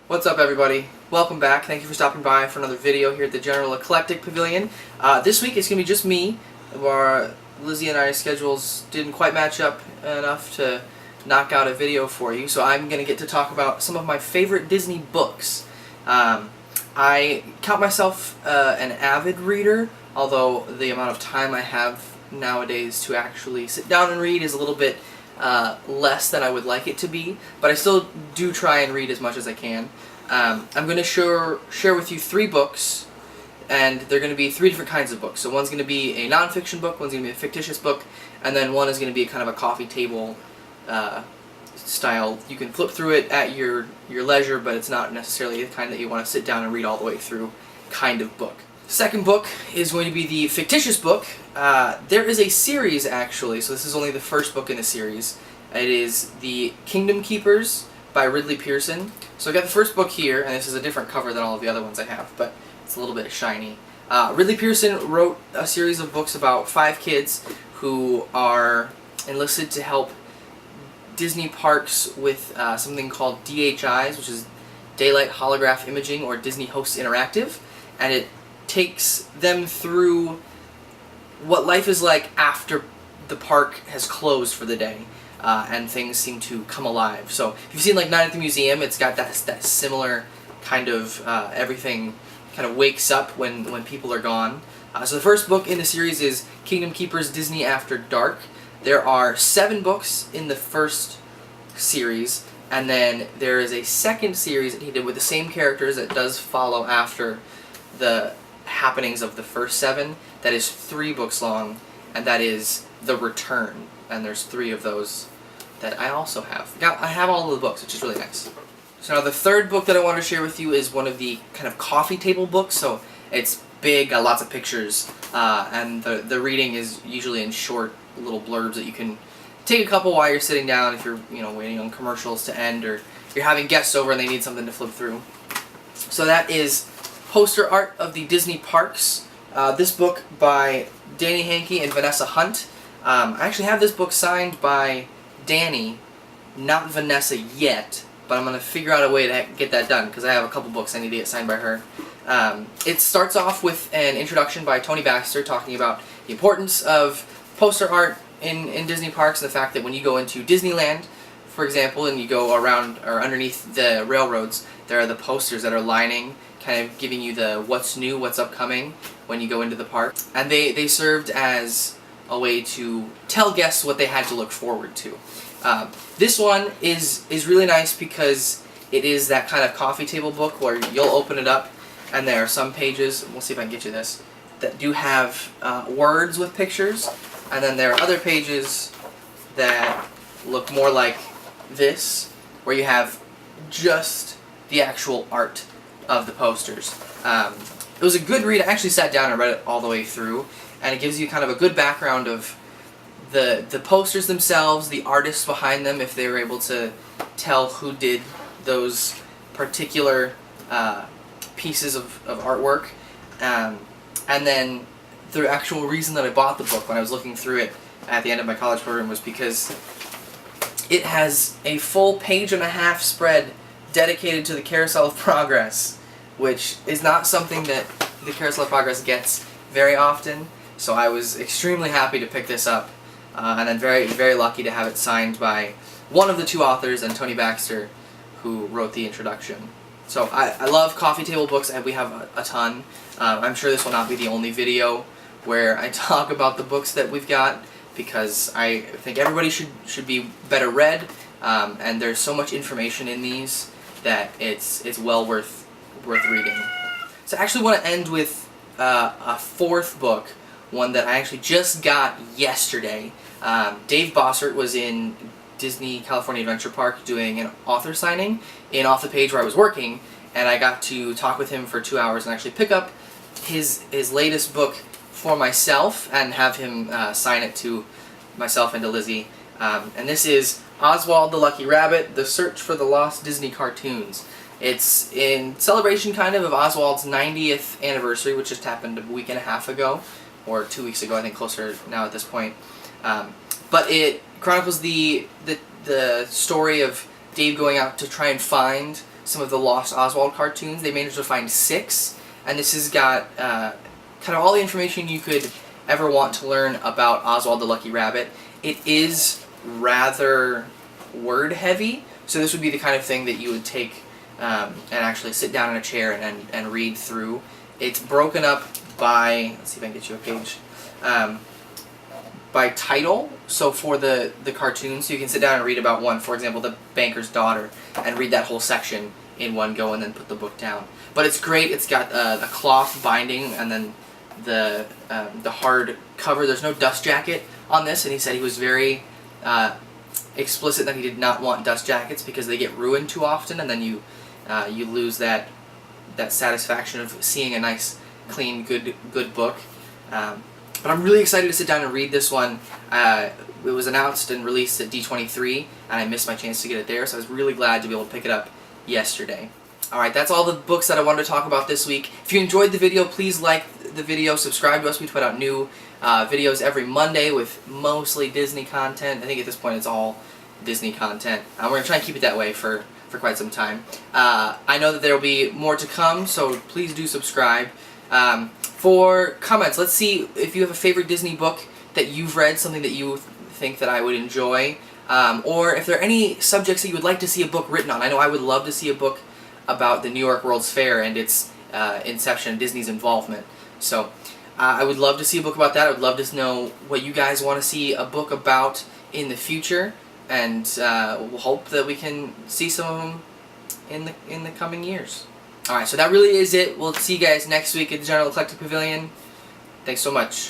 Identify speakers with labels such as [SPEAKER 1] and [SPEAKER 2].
[SPEAKER 1] What's up, everybody? Welcome back. Thank you for stopping by for another video here at the General Eclectic Pavilion. This week it's going to be just me. Lizzie and I's schedules didn't quite match up enough to knock out a video for you, so I'm going to get to talk about some of my favorite Disney books. I count myself an avid reader, although the amount of time I have nowadays to actually sit down and read is a little bit less than I would like it to be, but I still do try and read as much as I can. I'm going to share with you 3 books, and they're going to be 3 different kinds of books. So one's going to be a non-fiction book, one's going to be a fictitious book, and then one is going to be kind of a coffee table style. You can flip through it at your leisure, but it's not necessarily the kind that you want to sit down and read all the way through kind of book. Second book is going to be the fictitious book. There is a series, actually, so this is only the first book in the series. It is The Kingdom Keepers by Ridley Pearson. So I've got the first book here, and this is a different cover than all of the other ones I have, but it's a little bit shiny. Ridley Pearson wrote a series of books about 5 kids who are enlisted to help Disney parks with something called DHIs, which is Daylight Holograph Imaging, or Disney Hosts Interactive, and it takes them through what life is like after the park has closed for the day, and things seem to come alive. So if you've seen like Night at the Museum, it's got that similar kind of everything kind of wakes up when people are gone. So the first book in the series is Kingdom Keepers Disney After Dark. There are 7 books in the first series, and then there is a second series that he did with the same characters that does follow after the happenings of the first 7. That is 3 books long, and that is The Return, and there's 3 of those that I also have. I have all of the books, which is really nice. So now the third book that I want to share with you is one of the kind of coffee table books. So it's big, got lots of pictures, and the reading is usually in short little blurbs that you can take a couple while you're sitting down if you're waiting on commercials to end, or you're having guests over and they need something to flip through. So that is Poster Art of the Disney Parks. This book by Danny Hankey and Vanessa Hunt. I actually have this book signed by Danny, not Vanessa yet, but I'm going to figure out a way to get that done because I have a couple books I need to get signed by her. It starts off with an introduction by Tony Baxter talking about the importance of poster art in Disney parks, and the fact that when you go into Disneyland, for example, and you go around or underneath the railroads, there are the posters that are lining, kind of giving you the what's new, what's upcoming when you go into the park. And they served as a way to tell guests what they had to look forward to. This one is really nice because it is that kind of coffee table book where you'll open it up and there are some pages, we'll see if I can get you this, that do have words with pictures, and then there are other pages that look more like this, where you have just the actual art of the posters. It was a good read. I actually sat down and read it all the way through, and it gives you kind of a good background of the posters themselves, the artists behind them, if they were able to tell who did those particular pieces of artwork, and then the actual reason that I bought the book when I was looking through it at the end of my college program was because it has a full 1.5-page spread dedicated to the Carousel of Progress, which is not something that the Carousel of Progress gets very often, so I was extremely happy to pick this up, and then very, very lucky to have it signed by one of the 2 authors, and Tony Baxter, who wrote the introduction. So I love coffee table books, and we have a ton. I'm sure this will not be the only video where I talk about the books that we've got, because I think everybody should be better read, and there's so much information in these that it's well worth reading. So I actually want to end with a 4th book, one that I actually just got yesterday. Dave Bossert was in Disney California Adventure Park doing an author signing off the page where I was working, and I got to talk with him for 2 hours and actually pick up his latest book for myself and have him sign it to myself and to Lizzie. And this is Oswald the Lucky Rabbit, The Search for the Lost Disney Cartoons. It's in celebration kind of Oswald's 90th anniversary, which just happened a week and a half ago, or 2 weeks ago, I think, closer now at this point. But it chronicles the story of Dave going out to try and find some of the Lost Oswald cartoons. They managed to find 6, and this has got kind of all the information you could ever want to learn about Oswald the Lucky Rabbit. It is rather word heavy, so this would be the kind of thing that you would take and actually sit down in a chair and read through. It's broken up by, let's see if I can get you a page, by title. So for the cartoons, so you can sit down and read about one, for example, The Banker's Daughter, and read that whole section in one go and then put the book down. But it's great. It's got a cloth binding and then the hard cover. There's no dust jacket on this, and he said he was very explicit that he did not want dust jackets because they get ruined too often, and then you lose that satisfaction of seeing a nice, clean, good book. But I'm really excited to sit down and read this one. It was announced and released at D23, and I missed my chance to get it there, so I was really glad to be able to pick it up yesterday. Alright, that's all the books that I wanted to talk about this week. If you enjoyed the video, please like the video, subscribe to us. We put out new videos every Monday with mostly Disney content. I think at this point it's all Disney content. We're going to try and keep it that way for quite some time. I know that there will be more to come, so please do subscribe. For comments, let's see if you have a favorite Disney book that you've read, something that you think that I would enjoy, or if there are any subjects that you would like to see a book written on. I know I would love to see a book about the New York World's Fair and its inception, Disney's involvement. So I would love to see a book about that. I would love to know what you guys want to see a book about in the future, and we'll hope that we can see some of them in the coming years. Alright, so that really is it. We'll see you guys next week at the General Eclectic Pavilion. Thanks so much.